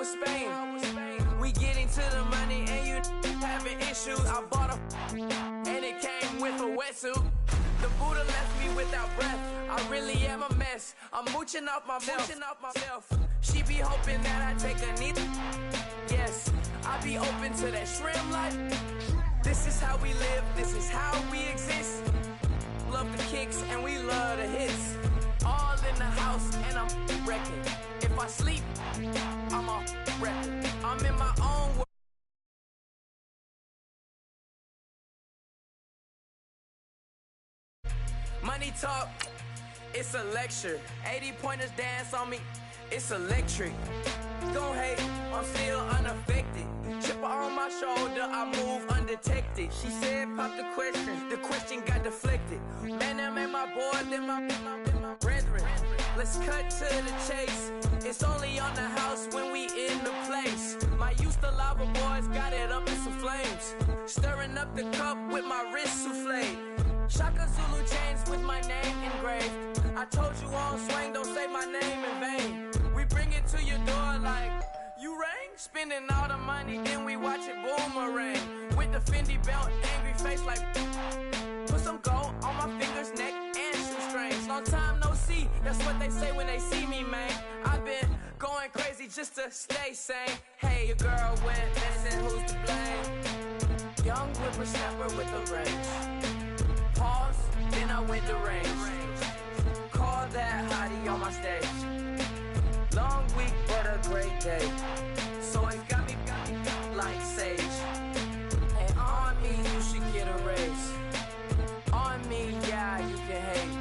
with Spain. We getting to the money and you having issues. I bought a and it came with a wetsuit. The Buddha left me without breath. I really am a mess. I'm mooching off myself. She be hoping that I take a knee. Yes, I be open to that shrimp life. This is how we live. This is how we exist. Love the kicks and we love the hits. All in the house and I'm wrecking. If I sleep, I'm a wrecking. I'm in my own world. Money talk, it's a lecture. 80 pointers dance on me, it's electric. Don't hate, I'm still unaffected. Chipper on my shoulder, I move undetected. She said pop the question got deflected. Man, them ain't my boy, them my brethren. Let's cut to the chase. It's only on the house when we in the place. My used to lava boys got it up in some flames. Stirring up the cup with my wrist souffle. Shaka Zulu chains with my name engraved. I told you on swing, don't say my name in vain. We bring it to your door like, you rang? Spending all the money, then we watch it boomerang. With the Fendi belt, angry face like, put some gold on my fingers, neck, and shoestrings. Long time no see, that's what they say when they see me, man. I've been going crazy just to stay sane. Hey, your girl went missing, who's to blame? Young whippersnapper with the range. Pause, then I went to range. Call that hottie on my stage. Long week, but a great day. So it got me like sage. And on me, you should get a raise. On me, yeah, you can hate.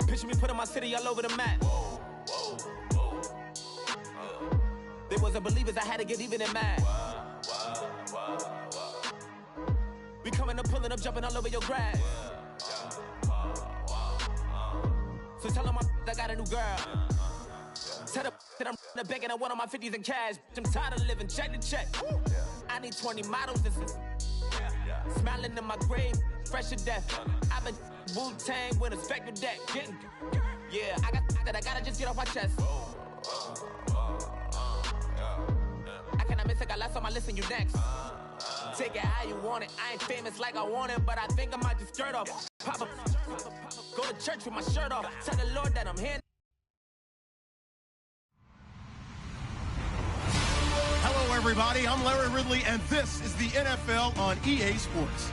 Picture me putting my city all over the map. They wasn't believers, I had to get even in mad. We coming up, pulling up, jumping all over your grass. So tell them I got a new girl. Tell them that I'm in the bank and I want all my 50s in cash. I'm tired of living check to check. I need 20 models and smiling in my grave, fresh to death. I've been Wu-Tang with a spectral deck. Yeah, I gotta just get off my chest. I cannot miss it, got less on my list and you next. Take it how you want it. I ain't famous like I want it, but I think I might just skirt off. Pop up, go to church with my shirt off. Tell the Lord that I'm here. Hello, everybody. I'm Larry Ridley, and this is the NFL on EA Sports.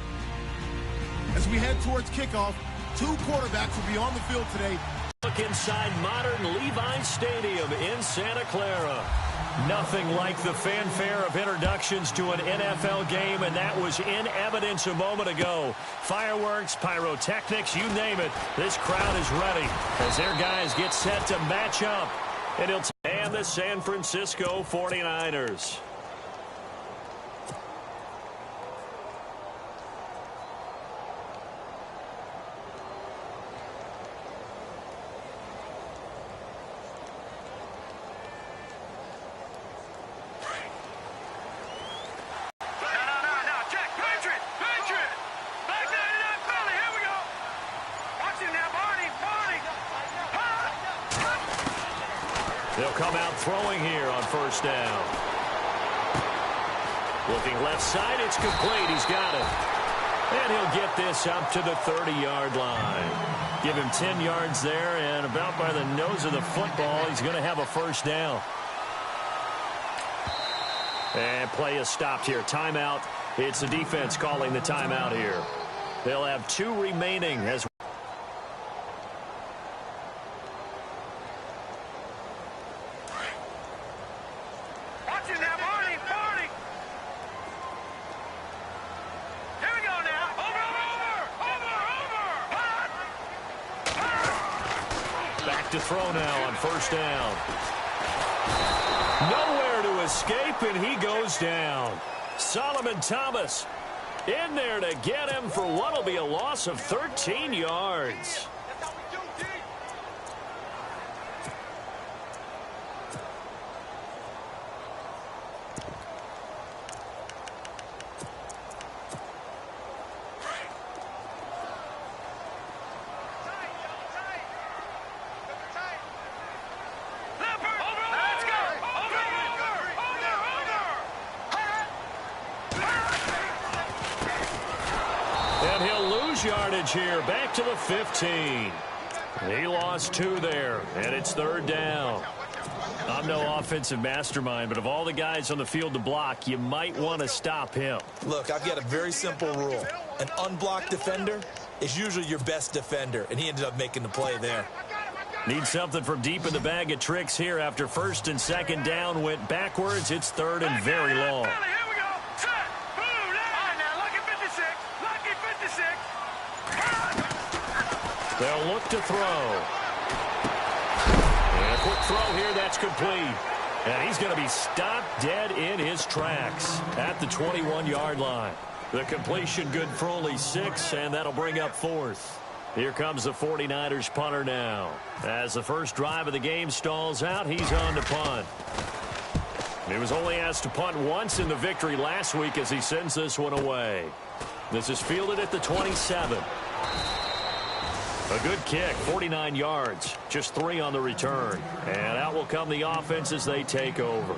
As we head towards kickoff, two quarterbacks will be on the field today. Look inside modern Levi Stadium in Santa Clara. Nothing like the fanfare of introductions to an NFL game, and that was in evidence a moment ago. Fireworks, pyrotechnics, you name it. This crowd is ready as their guys get set to match up. And the San Francisco 49ers. They'll come out throwing here on first down. Looking left side, it's complete. He's got it. And he'll get this up to the 30-yard line. Give him 10 yards there, and about by the nose of the football, he's going to have a first down. And play is stopped here. Timeout. It's the defense calling the timeout here. They'll have 2 remaining as to throw now on first down. Nowhere to escape, and he goes down. Solomon Thomas in there to get him for what will be a loss of 13 yards. lose yardage here. Back to the 15. He lost 2 there, and it's 3rd down. I'm no offensive mastermind, but of all the guys on the field to block, you might want to stop him. Look, I've got a very simple rule. An unblocked defender is usually your best defender, and he ended up making the play there. Need something from deep in the bag of tricks here after 1st and 2nd down went backwards. It's 3rd and very long. They'll look to throw. And a quick throw here, that's complete. And he's going to be stopped dead in his tracks at the 21-yard line. The completion good for only 6, and that'll bring up 4th. Here comes the 49ers punter now. As the first drive of the game stalls out, he's on to punt. He was only asked to punt once in the victory last week as he sends this one away. This is fielded at the 27. A good kick, 49 yards, just 3 on the return. And out will come the offense as they take over.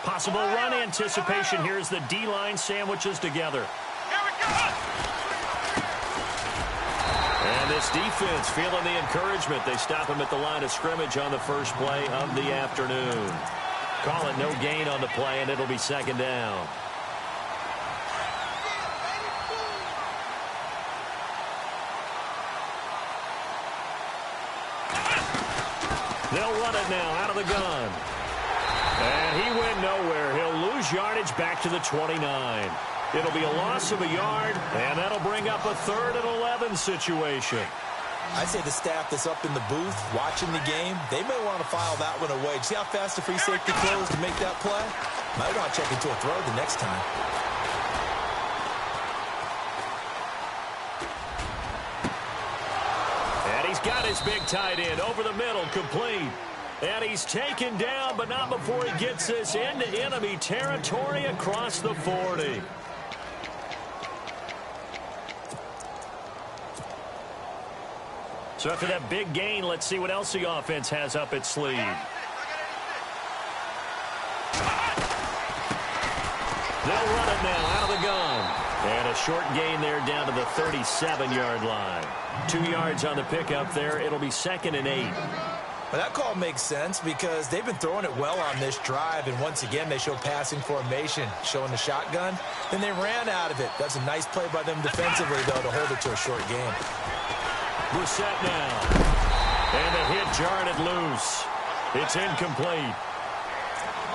Possible run anticipation here as the D-line sandwiches together. And this defense feeling the encouragement. They stop him at the line of scrimmage on the first play of the afternoon. Call it no gain on the play, and it'll be 2nd down. They'll run it now out of the gun. And he went nowhere. He'll lose yardage back to the 29. It'll be a loss of a yard, and that'll bring up a 3rd and 11 situation. I'd say the staff that's up in the booth watching the game, they may want to file that one away. See how fast the free safety closed to make that play? Might want to check into a throw the next time. And he's got his big tight end over the middle, complete. And he's taken down, but not before he gets this into enemy territory across the 40. So after that big gain, let's see what else the offense has up its sleeve. They'll run it now out of the gun. And a short gain there down to the 37-yard line. 2 yards on the pickup there. It'll be 2nd and 8. Well, that call makes sense because they've been throwing it well on this drive, and once again they show passing formation, showing the shotgun. Then they ran out of it. That's a nice play by them defensively, though, to hold it to a short game. Brissett now. And the hit jarred it loose. It's incomplete.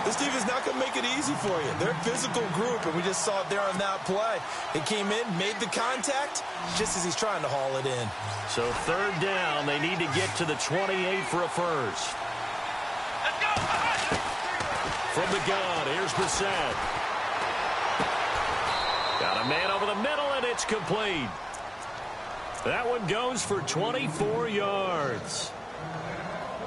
This defense not going to make it easy for you. They're a physical group, and we just saw it there on that play. They came in, made the contact, just as he's trying to haul it in. So 3rd down, they need to get to the 28 for a first. Let's go! From the gun, here's Brissett. Got a man over the middle, and it's complete. That one goes for 24 yards.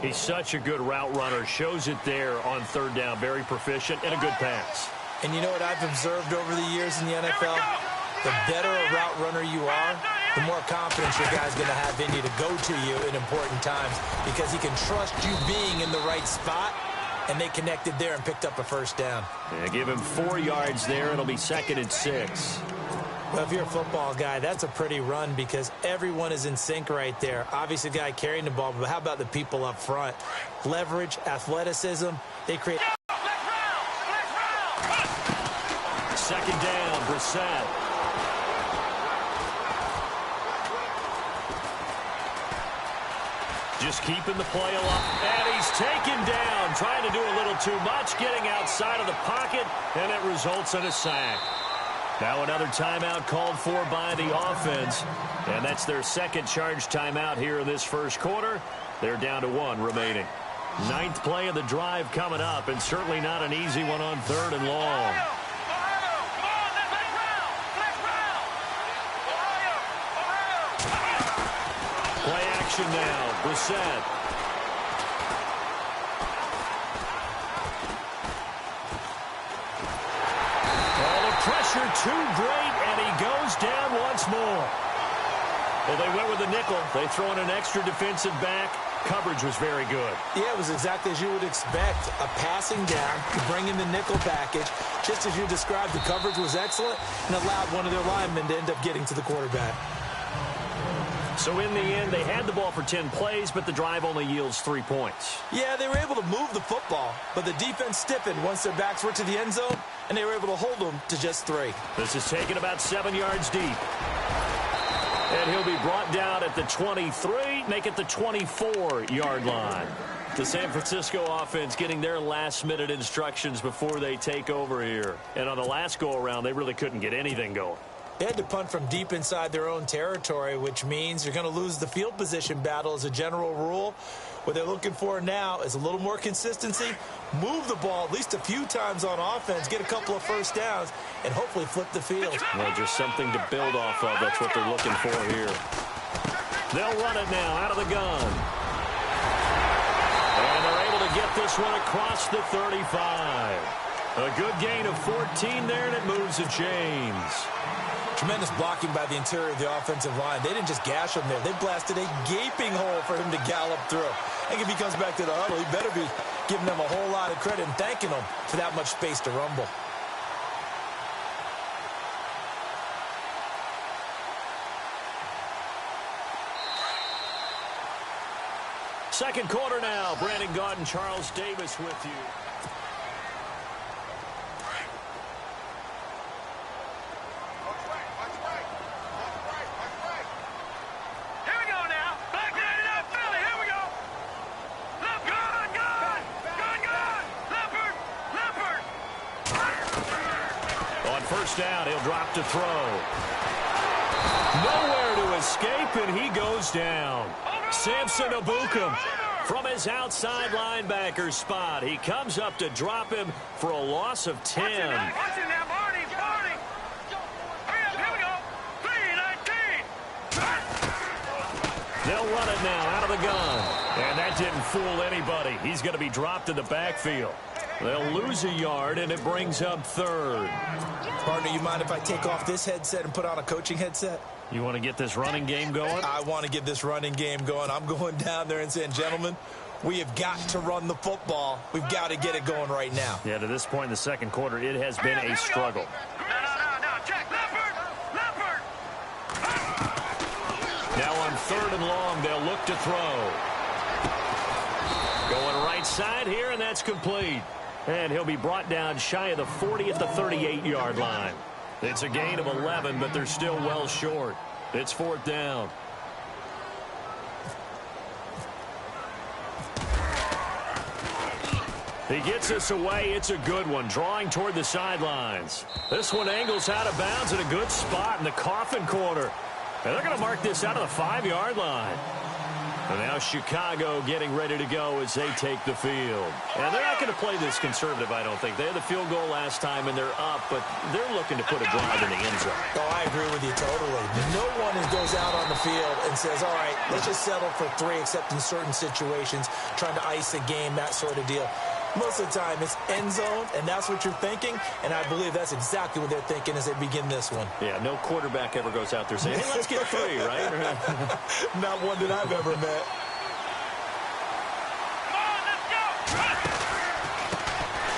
He's such a good route runner. Shows it there on 3rd down. Very proficient and a good pass. And you know what I've observed over the years in the NFL? The better a route runner you are, the more confidence your guy's going to have in you to go to you in important times because he can trust you being in the right spot, and they connected there and picked up a 1st down. Yeah, give him 4 yards there. It'll be 2nd and 6. Well, if you're a football guy, that's a pretty run because everyone is in sync right there. Obviously, the guy carrying the ball, but how about the people up front? Leverage, athleticism, they create... 2nd down, Brissett. Just keeping the play alive. And he's taken down, trying to do a little too much, getting outside of the pocket, and it results in a sack. Now another timeout called for by the offense, and that's their 2nd charge timeout here in this first quarter. They're down to 1 remaining. 9th play of the drive coming up, and certainly not an easy one on 3rd and long. Play action now, Brissett. Pressure too great, and he goes down once more. Well, they went with the nickel. They throw in an extra defensive back. Coverage was very good. Yeah, it was exactly as you would expect. A passing down, you bring in the nickel package. Just as you described, the coverage was excellent and allowed one of their linemen to end up getting to the quarterback. So in the end, they had the ball for 10 plays, but the drive only yields 3 points. Yeah, they were able to move the football, but the defense stiffened once their backs were to the end zone, and they were able to hold them to just 3. This is taken about 7 yards deep. And he'll be brought down at the 23, make it the 24-yard line. The San Francisco offense getting their last-minute instructions before they take over here. And on the last go-around, they really couldn't get anything going. They had to punt from deep inside their own territory, which means you're going to lose the field position battle as a general rule. What they're looking for now is a little more consistency, move the ball at least a few times on offense, get a couple of first downs, and hopefully flip the field. Well, just something to build off of. That's what they're looking for here. They'll run it now out of the gun. And they're able to get this one across the 35. A good gain of 14 there, and it moves the chains. Tremendous blocking by the interior of the offensive line. They didn't just gash him there. They blasted a gaping hole for him to gallop through. I think if he comes back to the huddle, he better be giving them a whole lot of credit and thanking them for that much space to rumble. Second quarter now. Brandon Gaudin, Charles Davis with you. Down, he'll drop to throw. Nowhere to escape, and he goes down. Samson Abukum from his outside linebacker spot. He comes up to drop him for a loss of 10. Watch it now, Barney. Hurry up, here we go. 3-19. They'll run it now out of the gun. And that didn't fool anybody. He's going to be dropped in the backfield. They'll lose a yard, and it brings up third. Partner, you mind if I take off this headset and put on a coaching headset? You want to get this running game going? I want to get this running game going. I'm going down there and saying, gentlemen, we have got to run the football. We've got to get it going right now. Yeah, to this point in the second quarter, it has been a struggle. No, check. Leopard. Now on 3rd and long, they'll look to throw. Going right side here, and that's complete. And he'll be brought down shy of the 40 at the 38-yard line. It's a gain of 11, but they're still well short. It's 4th down. He gets us away. It's a good one, drawing toward the sidelines. This one angles out of bounds at a good spot in the coffin corner. And they're going to mark this out of the 5-yard line. And now Chicago getting ready to go as they take the field. And they're not going to play this conservative, I don't think. They had the field goal last time, and they're up, but they're looking to put a drive in the end zone. Oh, I agree with you totally. No one goes out on the field and says, all right, let's just settle for 3, except in certain situations, trying to ice a game, that sort of deal. Most of the time, it's end zone, and that's what you're thinking, and I believe that's exactly what they're thinking as they begin this one. Yeah, no quarterback ever goes out there saying, hey, let's get 3, right? Not one that I've ever met.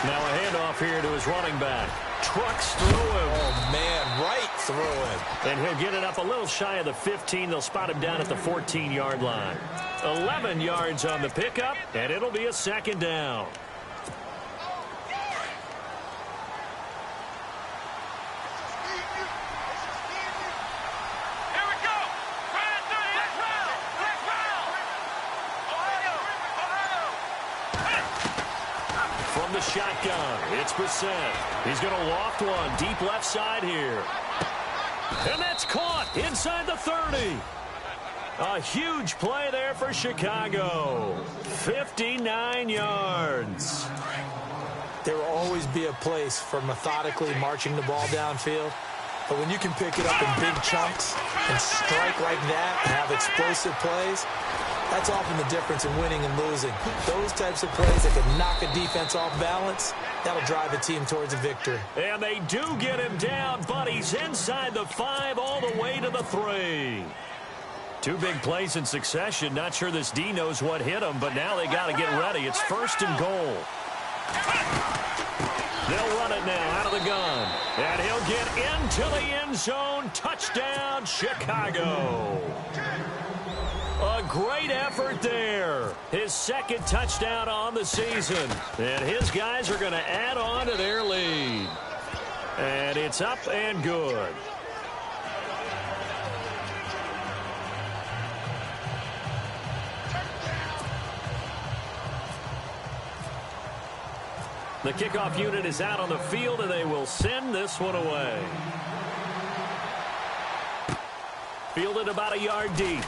Now a handoff here to his running back. Trucks through him. Oh, man, right through him. And he'll get it up a little shy of the 15. They'll spot him down at the 14-yard line. 11 yards on the pickup, and it'll be a 2nd down. From the shotgun, it's Brissett. He's going to loft one deep left side here. And that's caught inside the 30. A huge play there for Chicago. 59 yards. There will always be a place for methodically marching the ball downfield. But when you can pick it up in big chunks and strike like that and have explosive plays, that's often the difference in winning and losing. Those types of plays that can knock a defense off balance, that'll drive a team towards a victory. And they do get him down, but he's inside the 5 all the way to the 3. Two big plays in succession. Not sure this D knows what hit him, but now they got to get ready. It's 1st and goal. They'll run it now out of the gun. And he'll get into the end zone. Touchdown, Chicago. A great effort there. His 2nd touchdown on the season. And his guys are going to add on to their lead. And it's up and good. The kickoff unit is out on the field, and they will send this one away. Fielded about a yard deep.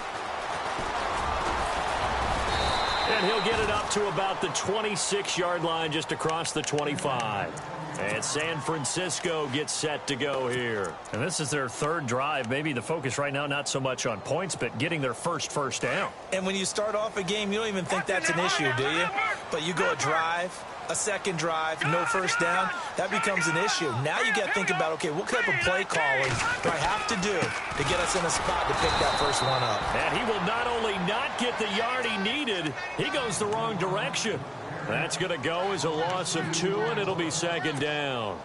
And he'll get it up to about the 26-yard line, just across the 25. And San Francisco gets set to go here. And this is their 3rd drive. Maybe the focus right now not so much on points, but getting their first down. And when you start off a game, you don't even think that's an issue, do you? But you go a drive, a 2nd drive, no first down, that becomes an issue. Now you got to think about, okay, what type of play calling do I have to do to get us in a spot to pick that first one up? And he will not only not get the yard he needed, he goes the wrong direction. That's going to go as a loss of 2, and it'll be 2nd down.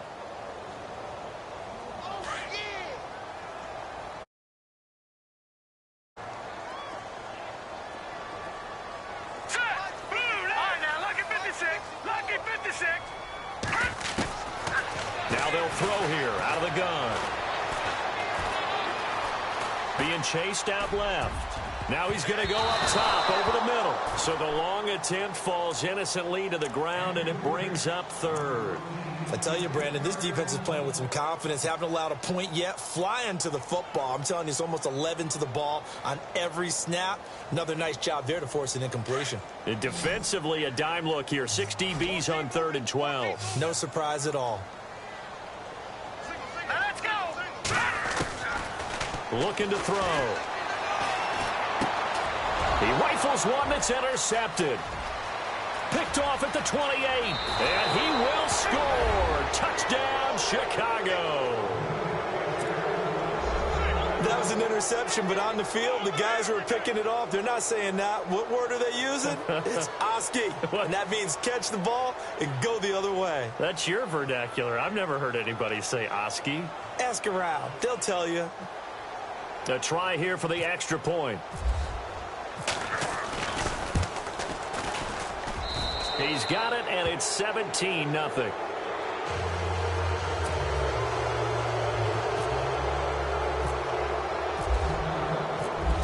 Now they'll throw here out of the gun. Being chased out left. Now he's going to go up top over the middle. So the long attempt falls innocently to the ground, and it brings up 3rd. I tell you, Brandon, this defense is playing with some confidence. Haven't allowed a point yet. Flying to the football. I'm telling you, it's almost 11 to the ball on every snap. Another nice job there to force an incompletion. And defensively, a dime look here. 6 DBs on 3rd and 12. No surprise at all. Now let's go. Looking to throw. He rifles one that's intercepted. Picked off at the 28. And he will score. Touchdown, Chicago. That was an interception, but on the field, the guys who are picking it off, they're not saying that. What word are they using? It's Oski. And that means catch the ball and go the other way. That's your vernacular. I've never heard anybody say Oski. Ask around. They'll tell you. A try here for the extra point. He's got it, and it's 17-0.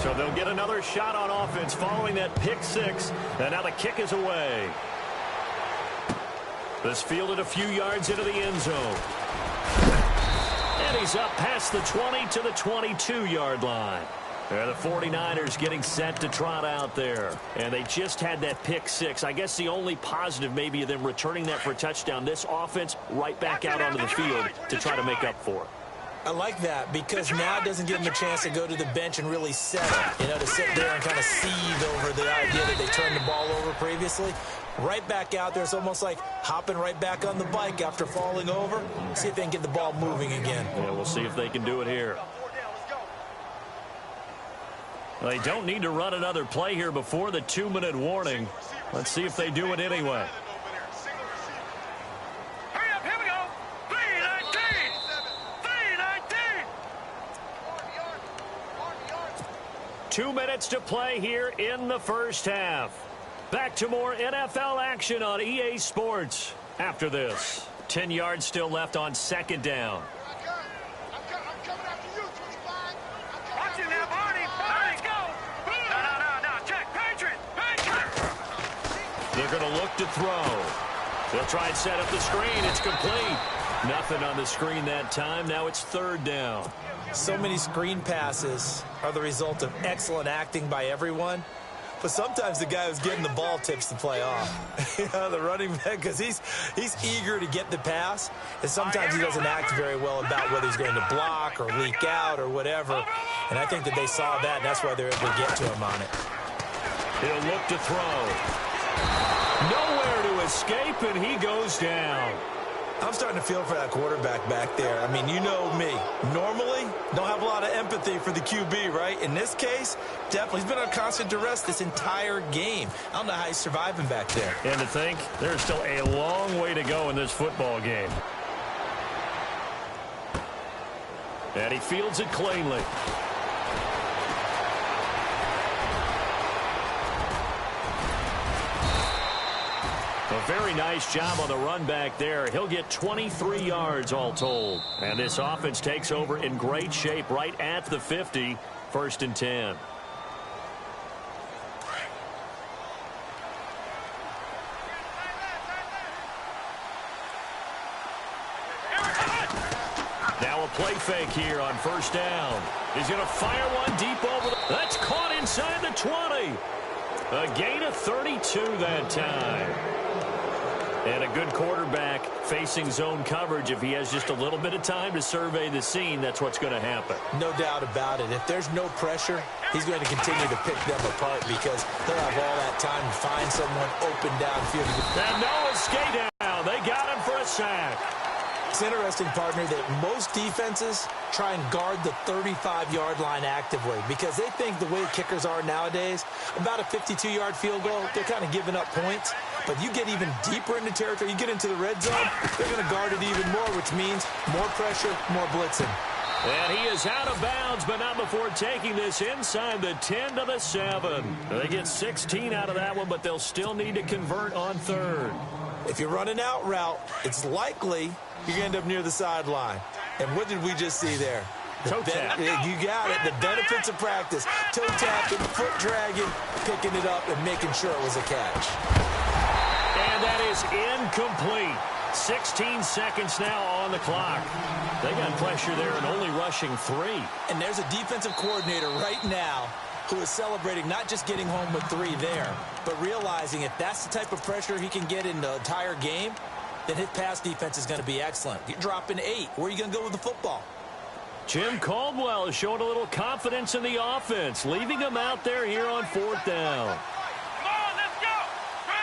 So they'll get another shot on offense following that pick 6. And now the kick is away. This fielded a few yards into the end zone. And he's up past the 20 to the 22-yard line. The 49ers getting set to trot out there. And they just had that pick 6. I guess the only positive maybe of them returning that for a touchdown. This offense right back out onto the field to try to make up for it. I like that because now it doesn't give them a chance to go to the bench and really settle. You know, to sit there and kind of seethe over the idea that they turned the ball over previously. Right back out there. It's almost like hopping right back on the bike after falling over. See if they can get the ball moving again. Yeah, we'll see if they can do it here. They don't need to run another play here before the 2-minute warning. Let's see if they do it anyway. Hurry up, here we go. 319. 319. 2 minutes to play here in the first half. Back to more NFL action on EA Sports after this. 10 yards still left on 2nd down. They're going to look to throw. They'll try and set up the screen. It's complete. Nothing on the screen that time. Now it's 3rd down. So many screen passes are the result of excellent acting by everyone. But sometimes the guy who's getting the ball tips the play off. You know, the running back, because he's eager to get the pass. And sometimes he doesn't act very well about whether he's going to block or leak out or whatever. And I think that they saw that, and that's why they're able to get to him on it. He'll look to throw. Nowhere to escape, and he goes down. I'm starting to feel for that quarterback back there. I mean, you know me. Normally, don't have a lot of empathy for the QB, right? In this case, definitely. He's been on constant duress this entire game. I don't know how he's surviving back there. And to think, there's still a long way to go in this football game. And he fields it cleanly. A very nice job on the run back there. He'll get 23 yards all told. And this offense takes over in great shape right at the 50, 1st and 10. Now a play fake here on 1st down. He's going to fire one deep over the... That's caught inside the 20. A gain of 32 that time. And a good quarterback facing zone coverage. If he has just a little bit of time to survey the scene, that's what's going to happen. No doubt about it. If there's no pressure, he's going to continue to pick them apart because they'll have all that time to find someone open downfield. And no escape down. They got him for a sack. It's interesting, partner, that most defenses try and guard the 35-yard line actively because they think the way kickers are nowadays, about a 52-yard field goal, they're kind of giving up points. But you get even deeper into territory, you get into the red zone, they're going to guard it even more, which means more pressure, more blitzing. And he is out of bounds, but not before taking this inside the 10 to the 7. They get 16 out of that one, but they'll still need to convert on 3rd. If you're running out route, it's likely you're going to end up near the sideline. And what did we just see there? Toe tap. You got it. The benefits of practice. Toe tapping, foot dragging, picking it up, and making sure it was a catch. And that is incomplete. 16 seconds now on the clock. They got pressure there and only rushing 3. And there's a defensive coordinator right now who is celebrating not just getting home with 3 there, but realizing if that's the type of pressure he can get in the entire game, then his pass defense is going to be excellent. You're dropping 8. Where are you going to go with the football? Jim Caldwell is showing a little confidence in the offense, leaving him out there here on 4th down. Come on, let's go! Try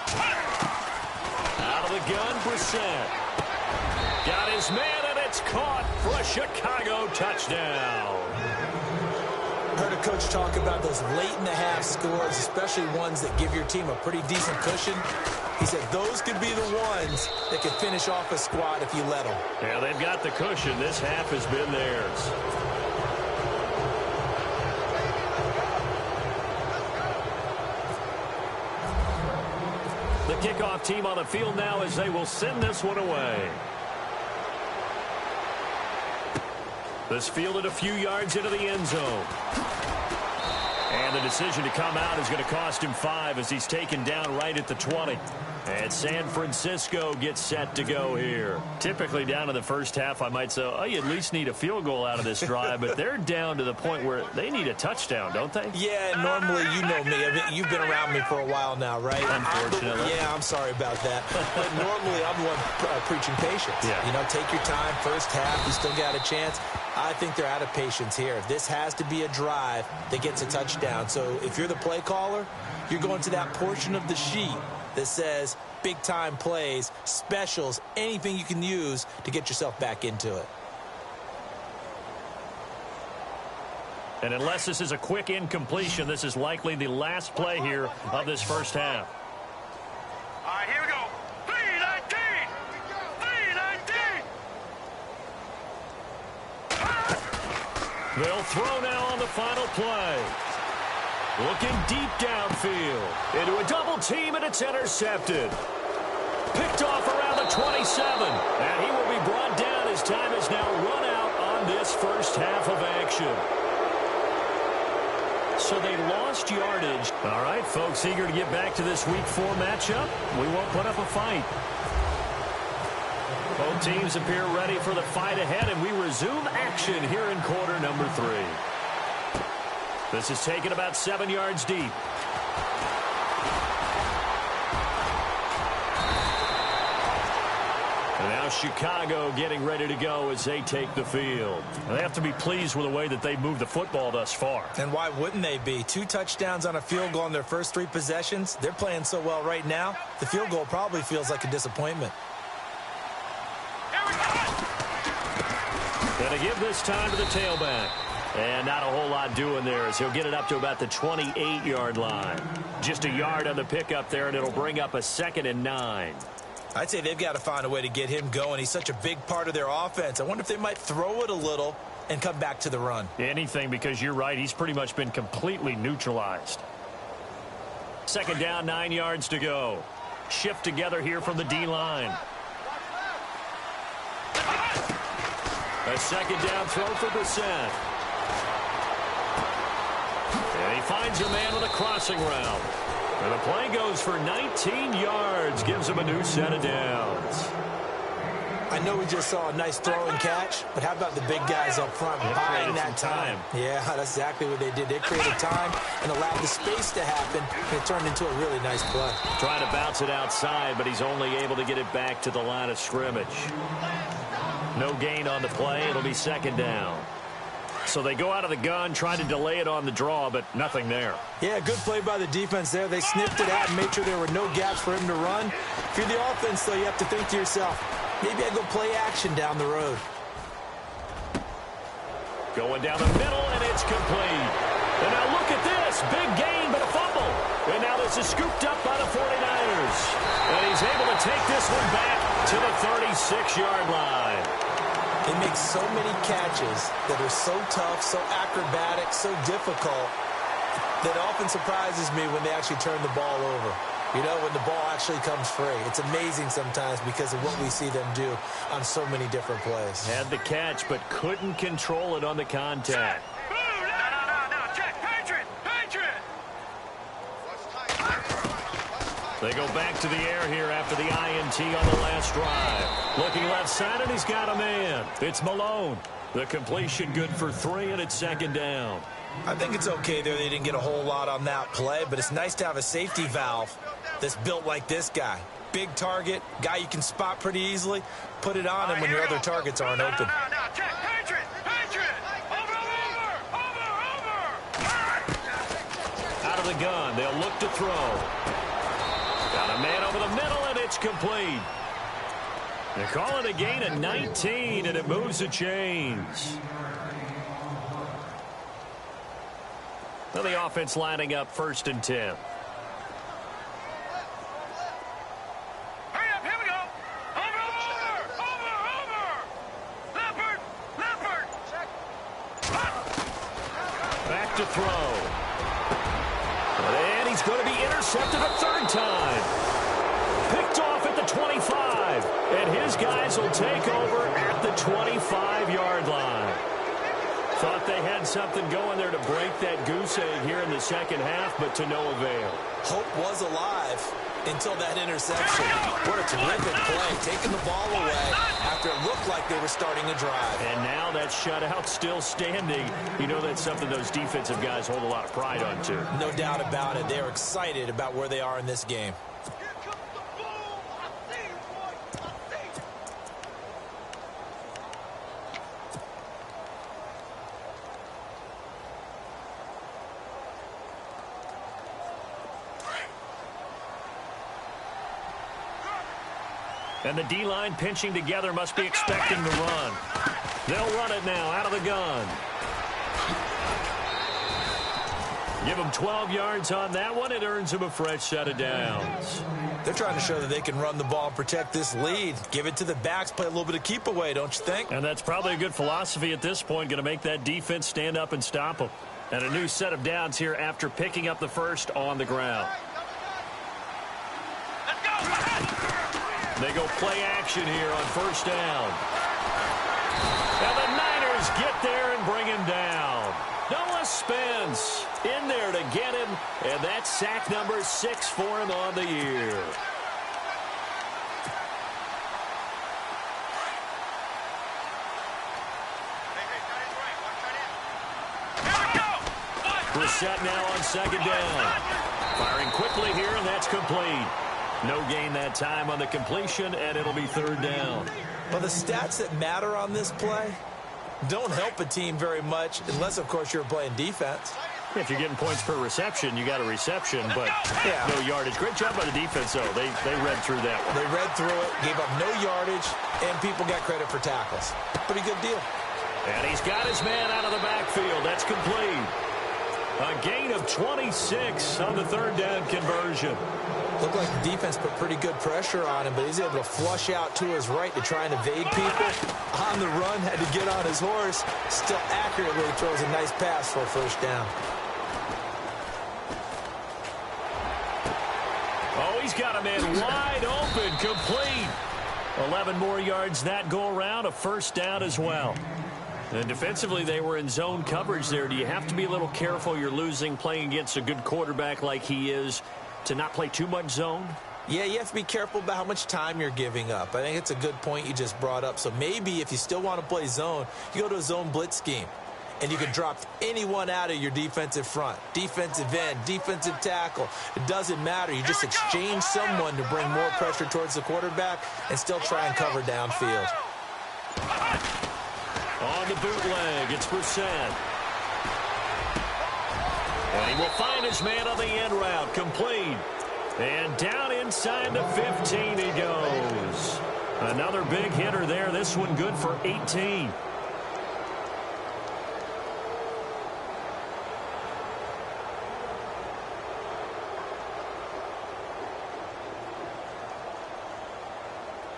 38! Out of the gun, Brissett. Got his man, and it's caught for a Chicago touchdown. Heard a coach talk about those late-in-the-half scores, especially ones that give your team a pretty decent cushion. He said those could be the ones that could finish off a squad if you let them. Yeah, they've got the cushion. This half has been theirs. The kickoff team on the field now as they will send this one away. This fielded a few yards into the end zone. And the decision to come out is going to cost him 5 as he's taken down right at the 20. And San Francisco gets set to go here. Typically down in the first half, I might say, oh, you at least need a field goal out of this drive. But they're down to the point where they need a touchdown, don't they? Yeah, normally, you know me. You've been around me for a while now, right? Unfortunately. I'm sorry about that. But normally, I'm the one preaching patience. Yeah. You know, take your time. First half, you still got a chance. I think they're out of patience here. This has to be a drive that gets a touchdown. So if you're the play caller, you're going to that portion of the sheet that says big-time plays, specials, anything you can use to get yourself back into it. And unless this is a quick incompletion, this is likely the last play here of this first half. All right, here we go. 319! 319! They'll throw now on the final play. Looking deep downfield. Into a double team, and it's intercepted. Picked off around the 27. And he will be brought down as time is now run out on this first half of action. So they lost yardage. All right, folks, eager to get back to this Week 4 matchup. We won't put up a fight. Both teams appear ready for the fight ahead, and we resume action here in quarter number 3. This is taken about 7 yards deep. And now Chicago getting ready to go as they take the field. They have to be pleased with the way that they moved the football thus far. And why wouldn't they be? 2 touchdowns on a field goal in their first 3 possessions. They're playing so well right now, the field goal probably feels like a disappointment. Going to give this time to the tailback. And not a whole lot doing there as he'll get it up to about the 28-yard line. Just a yard on the pickup there, and it'll bring up a 2nd and 9. I'd say they've got to find a way to get him going. He's such a big part of their offense. I wonder if they might throw it a little and come back to the run. Anything, because you're right. He's pretty much been completely neutralized. 2nd down, 9 yards to go. Shift together here from the D-line. A 2nd down throw for Brissett. And he finds a man on a crossing route. And the play goes for 19 yards. Gives him a new set of downs. I know we just saw a nice throw and catch, but how about the big guys up front buying that time? Yeah, that's exactly what they did. They created time and allowed the space to happen, and it turned into a really nice play. Trying to bounce it outside, but he's only able to get it back to the line of scrimmage. No gain on the play. It'll be 2nd down. So they go out of the gun, try to delay it on the draw, but nothing there. Yeah, good play by the defense there. They sniffed it out and made sure there were no gaps for him to run. If you're the offense, though, you have to think to yourself, maybe I go play action down the road. Going down the middle, and it's complete. And now look at this. Big gain, but a fumble. And now this is scooped up by the 49ers. And he's able to take this one back to the 36-yard line. He makes so many catches that are so tough, so acrobatic, so difficult, that often surprises me when they actually turn the ball over. You know, when the ball actually comes free. It's amazing sometimes because of what we see them do on so many different plays. Had the catch, but couldn't control it on the contact. They go back to the air here after the INT on the last drive. Looking left side, and he's got a man. It's Malone. The completion good for 3, and it's 2nd down. I think it's okay there. They didn't get a whole lot on that play, but it's nice to have a safety valve that's built like this guy. Big target, guy you can spot pretty easily. Put it on him when your other targets aren't open. Out of the gun, they'll look to throw. Got a man over the middle, and it's complete. They call it a gain of 19, and it moves the chains. Well, the offense lining up 1st and 10. Hurry up, here we go. Over. Leopard. Back to throw. And he's going to be intercepted a 3rd time. Picked off at the 25. And his guys will take over at the 25-yard line. Thought they had something going there to break that goose egg here in the 2nd half, but to no avail. Hope was alive until that interception. What a terrific play, taking the ball away after it looked like they were starting a drive. And now that shutout still standing. You know that's something those defensive guys hold a lot of pride on, too. No doubt about it. They're excited about where they are in this game. And the D-line pinching together must be expecting the run. They'll run it now out of the gun. Give them 12 yards on that one. It earns them a fresh set of downs. They're trying to show that they can run the ball and protect this lead. Give it to the backs, play a little bit of keep away, don't you think? And that's probably a good philosophy at this point. Going to make that defense stand up and stop them. And a new set of downs here after picking up the first on the ground. They go play action here on 1st down. And the Niners get there and bring him down. Noah Spence in there to get him, and that's sack number 6 for him on the year. Brissett now on 2nd down. Firing quickly here, and that's complete. No gain that time on the completion, and it'll be third down. Well, the stats that matter on this play don't help a team very much unless, of course, you're playing defense. If you're getting points per reception, you got a reception, but no yardage. Great job by the defense, though. They read through that one. They read through it, gave up no yardage, and people got credit for tackles. Pretty good deal. And he's got his man out of the backfield. That's complete. A gain of 26 on the third down conversion. Looked like the defense put pretty good pressure on him, but he's able to flush out to his right to try and evade people. On the run, had to get on his horse. Still accurately throws a nice pass for a first down. Oh, he's got a man wide open, complete. 11 more yards that go around, a first down as well. And defensively, they were in zone coverage there. Do you have to be a little careful? You're losing, playing against a good quarterback like he is, to not play too much zone? Yeah, you have to be careful about how much time you're giving up. I think it's a good point you just brought up. So maybe if you still want to play zone, you go to a zone blitz scheme. And you can drop anyone out of your defensive front. Defensive end, defensive tackle. It doesn't matter. You just exchange someone to bring more pressure towards the quarterback and still try and cover downfield. On the bootleg, it's Brissett. And he will find his man on the end route, complete. And down inside the 15 he goes. Another big hitter there. This one good for 18.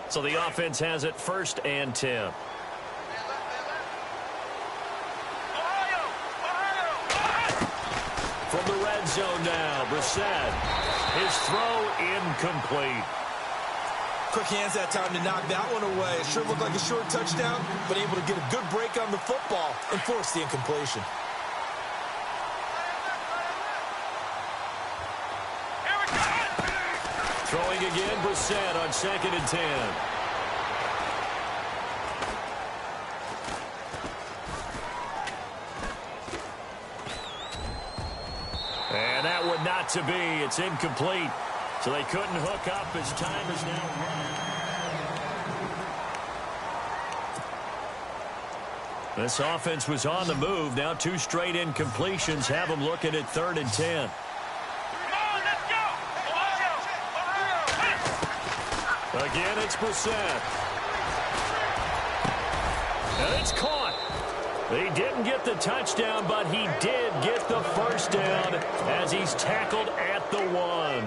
So the offense has it 1st and 10. From the red zone now, Brissett. His throw incomplete. Quick hands that time to knock that one away. It sure looked like a short touchdown, but able to get a good break on the football and force the incompletion. Throwing again, Brissett on 2nd and 10. And that one not to be. It's incomplete. So they couldn't hook up as time is now running. This offense was on the move. Now 2 straight incompletions have them looking at 3rd and 10. Again, it's Brissett. And it's caught. He didn't get the touchdown, but he did get the first down as he's tackled at the 1.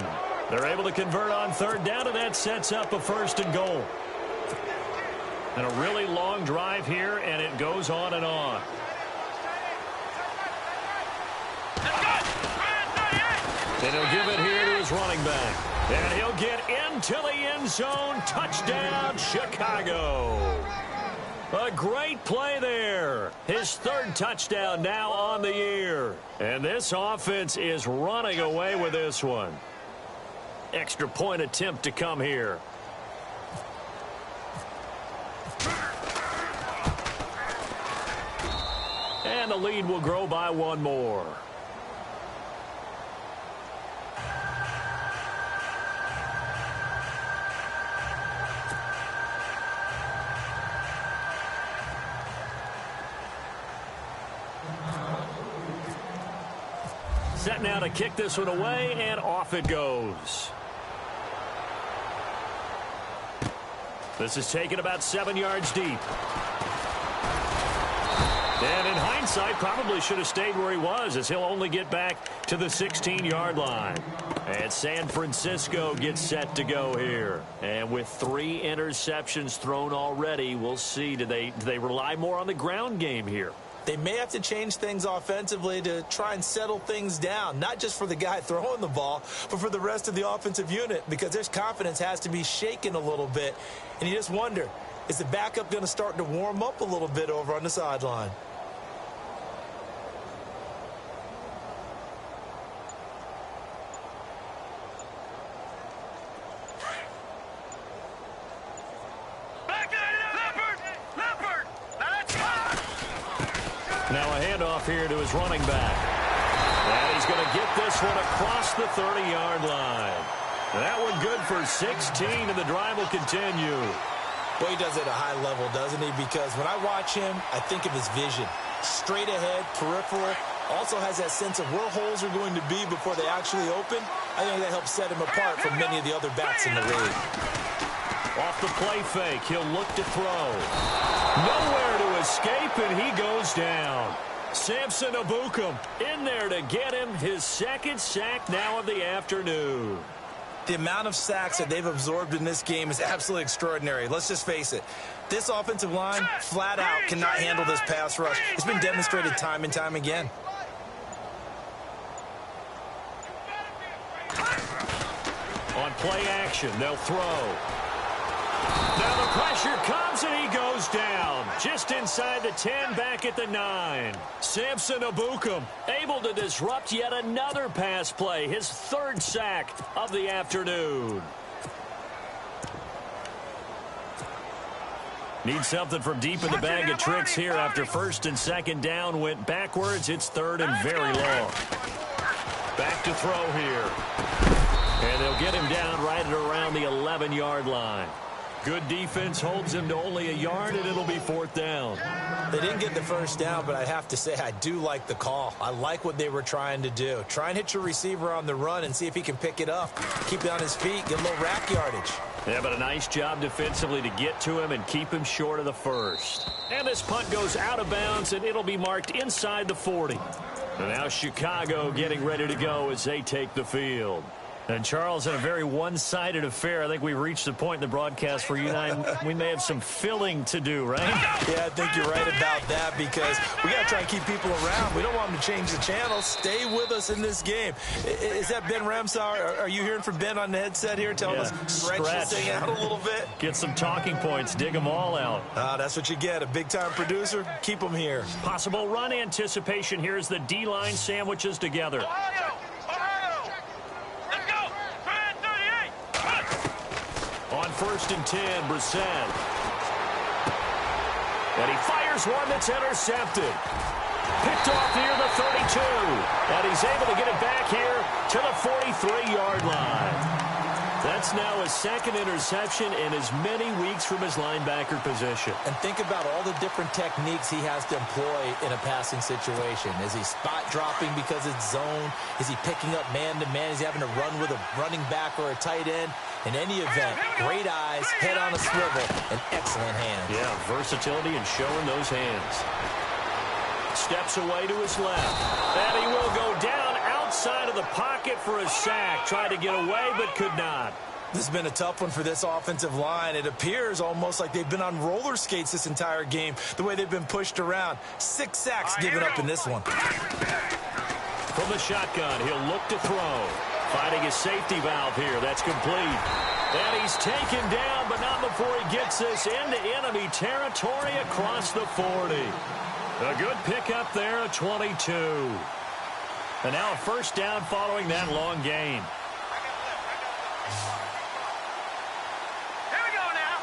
They're able to convert on 3rd down, and that sets up a 1st and goal. And a really long drive here, and it goes on and on. And he'll give it here to his running back. And he'll get into the end zone. Touchdown, Chicago. A great play there. His 3rd touchdown now on the year. And this offense is running away with this one. Extra point attempt to come here. And the lead will grow by 1 more. Set now to kick this one away, and off it goes. This is taken about 7 yards deep. And in hindsight, probably should have stayed where he was, as he'll only get back to the 16-yard line. And San Francisco gets set to go here. And with 3 interceptions thrown already, we'll see. Do they rely more on the ground game here? They may have to change things offensively to try and settle things down, not just for the guy throwing the ball, but for the rest of the offensive unit, because their confidence has to be shaken a little bit. And you just wonder, is the backup going to start to warm up a little bit over on the sideline? Now a handoff here to his running back. And he's going to get this one across the 30-yard line. That one good for 16, and the drive will continue. Well, he does it at a high level, doesn't he? Because when I watch him, I think of his vision. Straight ahead, peripheral, also has that sense of where holes are going to be before they actually open. I think that helps set him apart from many of the other backs in the league. Off the play fake, he'll look to throw. Nowhere to escape, and he goes down. Samson Ebukam in there to get him his second sack now of the afternoon. The amount of sacks that they've absorbed in this game is absolutely extraordinary. Let's just face it. This offensive line, flat out, cannot handle this pass rush. It's been demonstrated time and time again. On play action, they'll throw. Now the pressure comes, and he goes down. Just inside the 10, back at the 9. Samson Ebukam able to disrupt yet another pass play. His third sack of the afternoon. Need something from deep in the bag of tricks here after first and second down went backwards. It's third and very long. Back to throw here. And they'll get him down right at around the 11-yard line. Good defense holds him to only a yard, and it'll be fourth down. They didn't get the first down, but I have to say I do like the call. I like what they were trying to do. Try and hit your receiver on the run and see if he can pick it up. Keep it on his feet, get a little rack yardage. Yeah, but a nice job defensively to get to him and keep him short of the first. And this punt goes out of bounds, and it'll be marked inside the 40. And now Chicago getting ready to go as they take the field. And, Charles, in a very one-sided affair, I think we've reached the point in the broadcast where you and I, we may have some filling to do, right? Yeah, I think you're right about that because we got to try and keep people around. We don't want them to change the channel. Stay with us in this game. Is that Ben Ramsauer? Are you hearing from Ben on the headset here telling us stretch this thing out a little bit? Get some talking points. Dig them all out. That's what you get. A big-time producer. Keep them here. Possible run anticipation. Here's the D-line sandwiches together. On first and 10, Brissett. And he fires one that's intercepted. Picked off near the 32. And he's able to get it back here to the 43-yard line. That's now his second interception in as many weeks from his linebacker position. And think about all the different techniques he has to employ in a passing situation. Is he spot dropping because it's zone? Is he picking up man-to-man? Is he having to run with a running back or a tight end? In any event, great eyes, head on a swivel, and excellent hands. Yeah, versatility and showing those hands. Steps away to his left. And he will go down outside of the pocket for a sack. Tried to get away, but could not. This has been a tough one for this offensive line. It appears almost like they've been on roller skates this entire game, the way they've been pushed around. 6 sacks given up in this one. From the shotgun, he'll look to throw. Finding his safety valve here. That's complete. And he's taken down, but not before he gets this into enemy territory across the 40. A good pickup there, a 22. And now a first down following that long gain. Here we go now.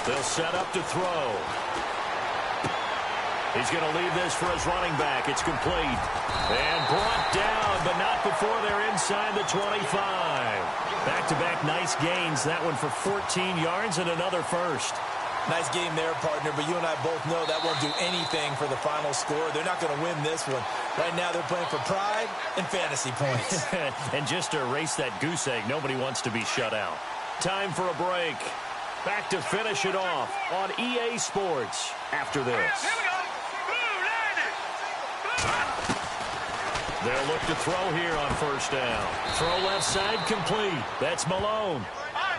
3-19. They'll set up to throw. He's going to leave this for his running back. It's complete. And brought down, but not before they're inside the 25. Back-to-back nice gains. That one for 14 yards and another first. Nice game there, partner, but you and I both know that won't do anything for the final score. They're not going to win this one. Right now they're playing for pride and fantasy points. And just to erase that goose egg, nobody wants to be shut out. Time for a break. Back to finish it off on EA Sports after this. Here we go. They'll look to throw here on first down. Throw left side complete. That's Malone.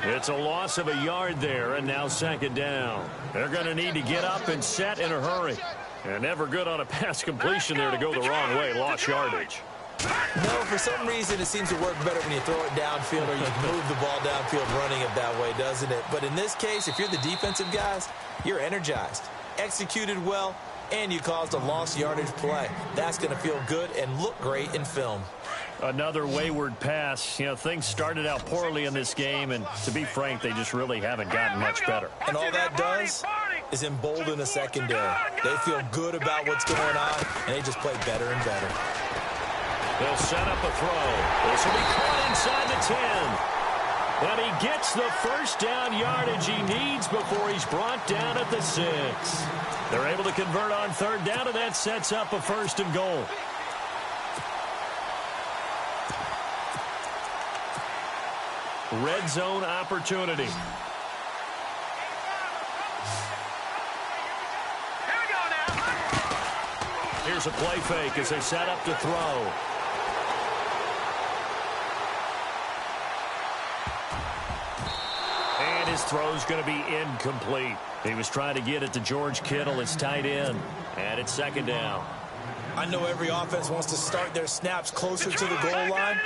It's a loss of a yard there, and now second down. They're going to need to get up and set in a hurry. And never good on a pass completion there to go the wrong way. Lost yardage. No, for some reason it seems to work better when you throw it downfield or you can move the ball downfield running it that way, doesn't it? But in this case, if you're the defensive guys, you're energized, executed well, and you caused a lost yardage play. That's going to feel good and look great in film. Another wayward pass. You know, things started out poorly in this game, and to be frank, they just really haven't gotten much better. And all that does is embolden a secondary. They feel good about what's going on, and they just play better and better. He'll set up a throw. This will be caught inside the 10. And he gets the first down yardage he needs before he's brought down at the 6. They're able to convert on third down, and that sets up a first and goal. Red zone opportunity. Here's a play fake as they set up to throw. And his throw's going to be incomplete. He was trying to get it to George Kittle, his tight end. And it's second down. I know every offense wants to start their snaps closer to the goal line,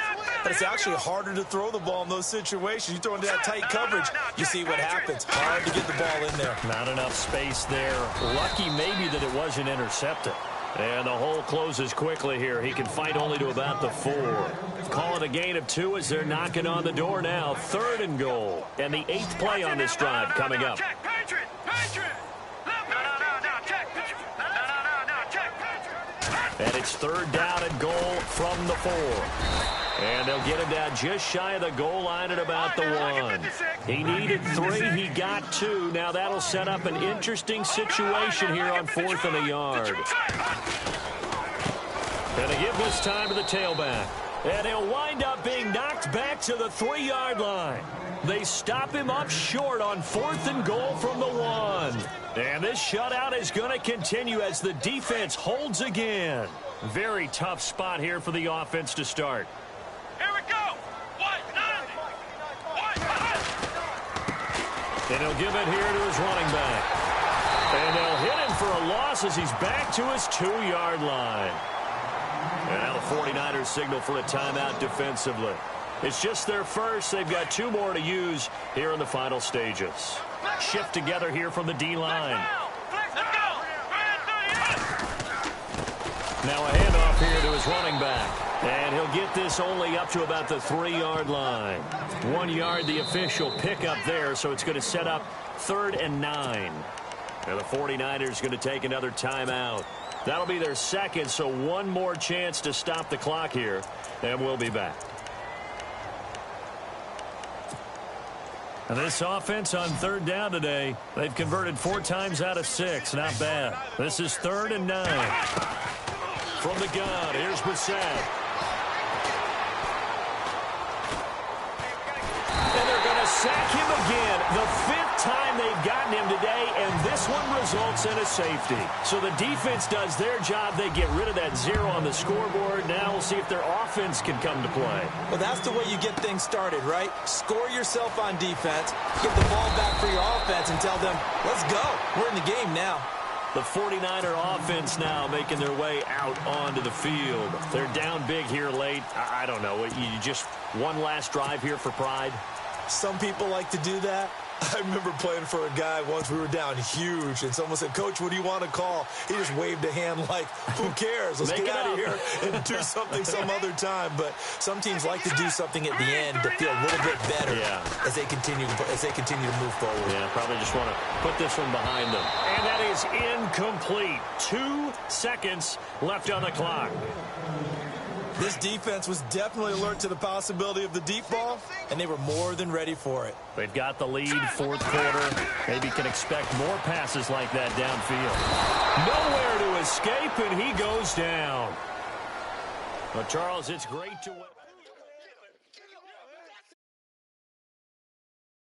but it's actually harder to throw the ball in those situations. You throw into that tight coverage, you see what happens. Hard to get the ball in there. Not enough space there. Lucky maybe that it wasn't intercepted. And the hole closes quickly here. He can fight only to about the 4. Call it a gain of 2 as they're knocking on the door now. Third and goal. And the 8th play on this drive coming up. And it's third down and goal from the 4. And they'll get him down just shy of the goal line at about the 1. He needed 3. He got 2. Now that'll set up an interesting situation here on 4th and a yard. And they give this time to the tailback. And he'll wind up being knocked back to the 3-yard line. They stop him up short on 4th and goal from the 1. And this shutout is going to continue as the defense holds again. Very tough spot here for the offense to start. Here we go. And he'll give it here to his running back. And they'll hit him for a loss as he's back to his 2-yard line. And now the 49ers signal for a timeout defensively. It's just their first. They've got 2 more to use here in the final stages. Shift together here from the D-line. Now a handoff here to his running back. And he'll get this only up to about the 3-yard line. 1 yard, the official pickup there, so it's going to set up 3rd and 9. And the 49ers going to take another timeout. That'll be their second, so 1 more chance to stop the clock here, and we'll be back. And this offense on third down today, they've converted 4 times out of 6. Not bad. This is 3rd and 9. From the gun, here's Brissett. And they're going to sack him again. The 5th time they've gotten him today, and this one results in a safety. So the defense does their job. They get rid of that 0 on the scoreboard. Now we'll see if their offense can come to play. Well, that's the way you get things started, right? Score yourself on defense, get the ball back for your offense, and tell them, let's go. We're in the game now. The 49er offense now making their way out onto the field. They're down big here late. I don't know. You just one last drive here for pride? Some people like to do that. I remember playing for a guy once. We were down huge, and someone said, Coach, what do you want to call? He just waved a hand like, who cares? Let's get out of here and do something some other time. But some teams like to do something at the end to feel a little bit better as they continue to move forward. Yeah, probably just want to put this one behind them. And that is incomplete. 2 seconds left on the clock. This defense was definitely alert to the possibility of the deep ball, and they were more than ready for it. They've got the lead, 4th quarter. Maybe can expect more passes like that downfield. Nowhere to escape, and he goes down. Well, Charles, it's great to win.